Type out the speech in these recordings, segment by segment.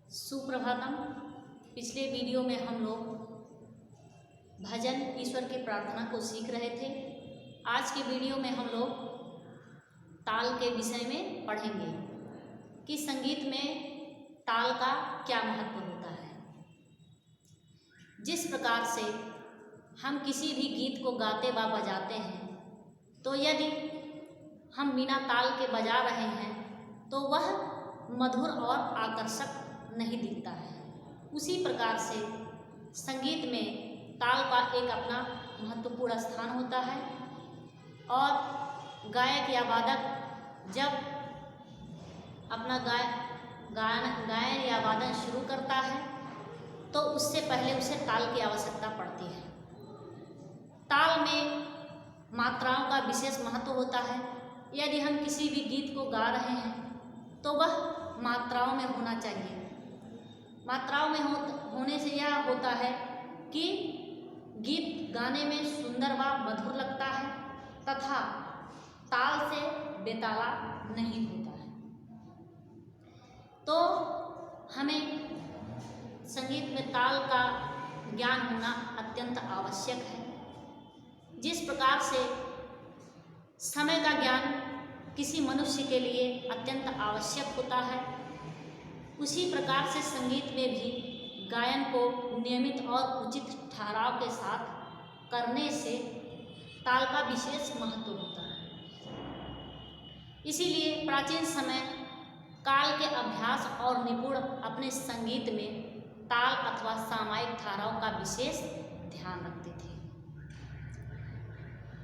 सुप्रभातम। पिछले वीडियो में हम लोग भजन ईश्वर की प्रार्थना को सीख रहे थे। आज के वीडियो में हम लोग ताल के विषय में पढ़ेंगे कि संगीत में ताल का क्या महत्व होता है। जिस प्रकार से हम किसी भी गीत को गाते व बजाते हैं, तो यदि हम बिना ताल के बजा रहे हैं तो वह मधुर और आकर्षक नहीं दिखता है। उसी प्रकार से संगीत में ताल का एक अपना महत्वपूर्ण स्थान होता है और गायक या वादक जब अपना गायन या वादन शुरू करता है तो उससे पहले उसे ताल की आवश्यकता पड़ती है। ताल में मात्राओं का विशेष महत्व होता है। यदि हम किसी भी गीत को गा रहे हैं तो वह मात्राओं में होना चाहिए। मात्राओं में होने से यह होता है कि गीत गाने में सुंदर व मधुर लगता है तथा ताल से बेताला नहीं होता है। तो हमें संगीत में ताल का ज्ञान होना अत्यंत आवश्यक है। जिस प्रकार से समय का ज्ञान किसी मनुष्य के लिए अत्यंत आवश्यक होता है, उसी प्रकार से संगीत में भी गायन को नियमित और उचित ठहराव के साथ करने से ताल का विशेष महत्व होता है। इसीलिए प्राचीन समय काल के अभ्यास और निपुण अपने संगीत में ताल अथवा सामायिक धाराओं का विशेष ध्यान रखते थे।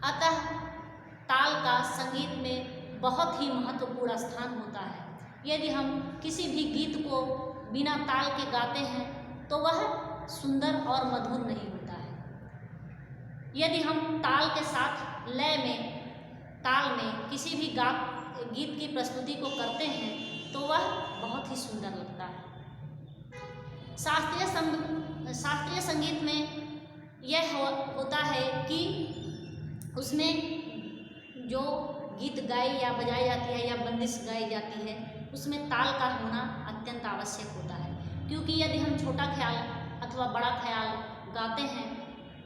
अतः ताल का संगीत में बहुत ही महत्वपूर्ण स्थान होता है। यदि हम किसी भी गीत को बिना ताल के गाते हैं तो वह सुंदर और मधुर नहीं होता है। यदि हम ताल के साथ लय में ताल में किसी भी गीत की प्रस्तुति को करते हैं तो वह बहुत ही सुंदर लगता है। शास्त्रीय संगीत में यह होता है कि उसमें जो गीत गाई या बजाई जाती है या बंदिश गाई जाती है, उसमें ताल का होना अत्यंत आवश्यक होता है। क्योंकि यदि हम छोटा ख्याल अथवा बड़ा ख्याल गाते हैं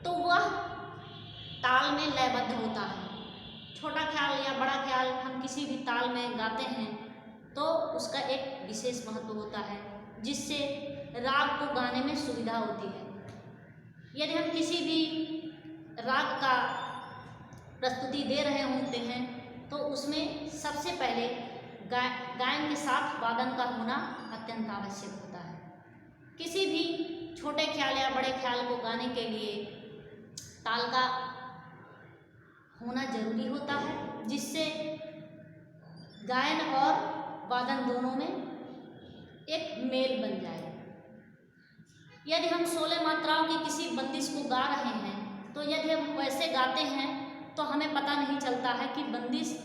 तो वह ताल में लयबद्ध होता है। छोटा ख्याल या बड़ा ख्याल हम किसी भी ताल में गाते हैं तो उसका एक विशेष महत्व होता है, जिससे राग को गाने में सुविधा होती है। यदि हम किसी भी राग का प्रस्तुति दे रहे होते हैं तो उसमें सबसे पहले गायन के साथ वादन का होना अत्यंत आवश्यक होता है। किसी भी छोटे ख्याल या बड़े ख्याल को गाने के लिए ताल का होना जरूरी होता है, जिससे गायन और वादन दोनों में एक मेल बन जाए। यदि हम 16 मात्राओं की किसी बंदिश को गा रहे हैं तो यदि हम वैसे गाते हैं तो हमें पता नहीं चलता है कि बंदिश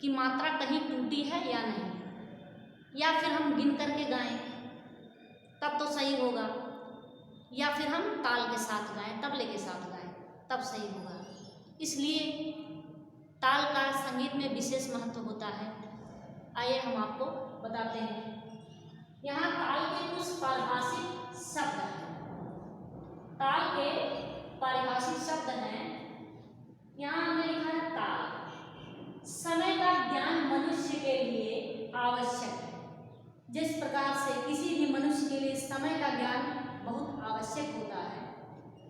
की मात्रा कहीं टूटी है या नहीं, या फिर हम गिन करके गाएं तब तो सही होगा, या फिर हम ताल के साथ गाएं, तबले के साथ गाएं तब सही होगा। इसलिए ताल का संगीत में विशेष महत्व होता है। आइए हम आपको बताते हैं। यहाँ ताल के कुछ पारिभाषिक शब्द हैं। ताल के पारिभाषिक शब्द हैं। यहाँ हमने लिखा है ताल। समय का ज्ञान मनुष्य के लिए आवश्यक है। जिस प्रकार से किसी भी मनुष्य के लिए समय का ज्ञान बहुत आवश्यक होता है,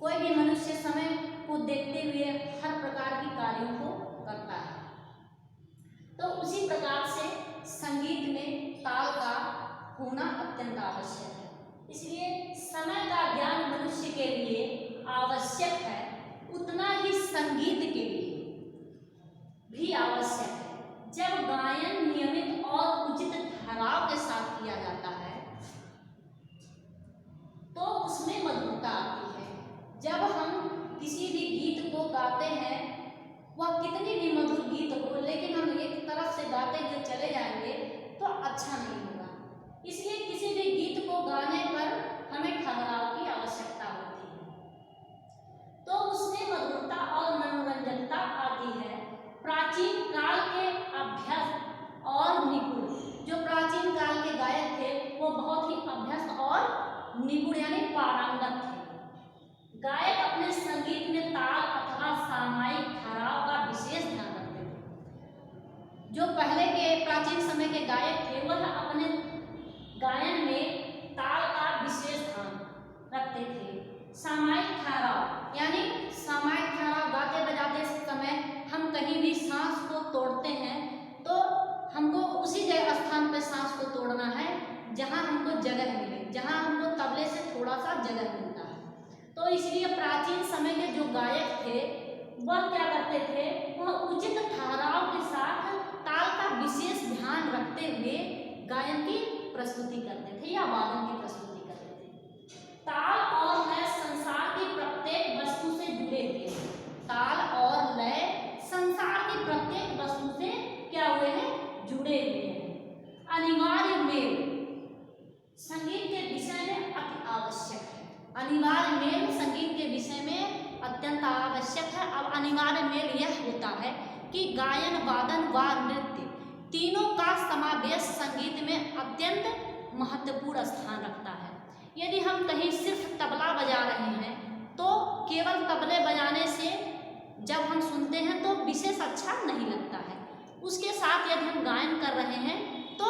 कोई भी मनुष्य समय को देखते हुए हर प्रकार की कार्यों को करता है, तो उसी प्रकार से संगीत में ताल का होना अत्यंत आवश्यक है। इसलिए समय का ज्ञान मनुष्य के लिए आवश्यक है, उतना ही संगीत के लिए भी आवश्यक है। जब गायन नियमित और उचित ठहराव के साथ किया जाता है तो उसमें मधुरता आती है। जब हम किसी भी गीत को गाते हैं, वह कितनी भी मधुर गीत हो, लेकिन हम एक तरफ से गाते हुए चले जाएंगे तो अच्छा नहीं होगा। इसलिए किसी भी गीत को गाने पर हमें ठहराव की आवश्यकता होती है, तो उसमें मधुरता और मनोरंजकता आती है। प्राचीन काल के अभ्यस्त और निपुण, जो प्राचीन काल के गायक थे वो बहुत ही अभ्यस्त निपुण यानी पारंगत थे। गायक अपने संगीत में ताल अथवा सामायिक ठहराव का विशेष ध्यान रखते थे। जो पहले के प्राचीन समय के गायक थे वह अपने गायन में ताल का विशेष ध्यान रखते थे। सामायिक ठहराव यानी सामायिक ठहराव गाते बजाते समय हम कहीं भी सांस को तोड़ते हैं तो हमको उसी जगह स्थान पर सांस को तोड़ना है जहां हमको जगह मिले, जहां हमको तबले से थोड़ा सा जगह मिलता है। तो इसलिए प्राचीन समय के जो गायक थे वह क्या करते थे, वह उचित ठहराव के साथ ताल का विशेष ध्यान रखते हुए गायन की प्रस्तुति करते थे या वादन की प्रस्तुति करते थे। ताल और लय संसार की प्रत्येक वस्तु से जुड़े हुए हैं। ताल और लय संसार की प्रत्येक वस्तु से क्या हुए हैं, जुड़े हुए हैं। अनिवार्य मेल संगीत के विषय में अति आवश्यक है। अनिवार्य मेल संगीत के विषय में अत्यंत आवश्यक है। अब अनिवार्य मेल यह होता है कि गायन, वादन व नृत्य तीनों का समावेश संगीत में अत्यंत महत्वपूर्ण स्थान रखता है। यदि हम कहीं सिर्फ तबला बजा रहे हैं तो केवल तबले बजाने से जब हम सुनते हैं तो विशेष अच्छा नहीं लगता है। उसके साथ यदि हम गायन कर रहे हैं तो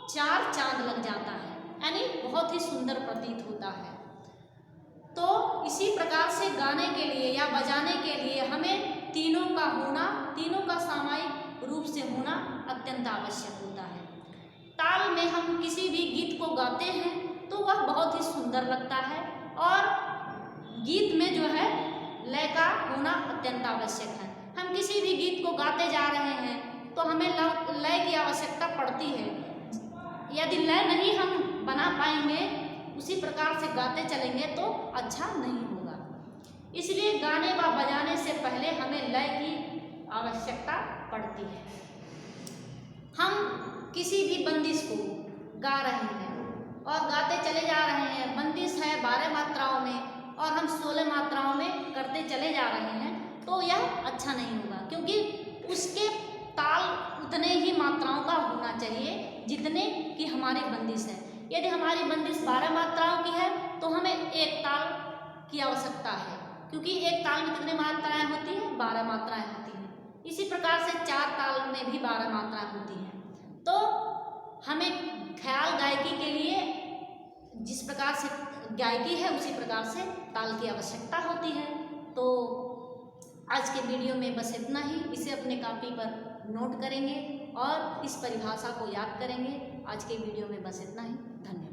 चार चांद लग जाता है, यानी बहुत ही सुंदर प्रतीत होता है। तो इसी प्रकार से गाने के लिए या बजाने के लिए हमें तीनों का होना, तीनों का सामायिक रूप से होना अत्यंत आवश्यक होता है। ताल में हम किसी भी गीत को गाते हैं तो वह बहुत ही सुंदर लगता है और गीत में जो है लय का होना अत्यंत आवश्यक है। हम किसी भी गीत को गाते जा रहे हैं तो हमें लय की आवश्यकता पड़ती है। यदि लय नहीं हम बना पाएंगे, उसी प्रकार से गाते चलेंगे तो अच्छा नहीं होगा। इसलिए गाने व बजाने से पहले हमें लय की आवश्यकता पड़ती है। हम किसी भी बंदिश को गा रहे हैं और गाते चले जा रहे हैं, बंदिश है 12 मात्राओं में और हम 16 मात्राओं में करते चले जा रहे हैं तो यह अच्छा नहीं होगा, क्योंकि उसके ताल उतने ही मात्राओं का होना चाहिए जितने की हमारी बंदिश है। यदि हमारी बंदिश 12 मात्राओं की है तो हमें एक ताल की आवश्यकता है, क्योंकि एक ताल में कितनी मात्राएं होती हैं, 12 मात्राएं होती हैं। इसी प्रकार से 4 ताल में भी 12 मात्राएं होती हैं। तो हमें ख्याल गायकी के लिए जिस प्रकार से गायकी है उसी प्रकार से ताल की आवश्यकता होती है। तो आज के वीडियो में बस इतना ही। इसे अपने कॉपी पर नोट करेंगे और इस परिभाषा को याद करेंगे। आज के वीडियो में बस इतना ही। धन्यवाद।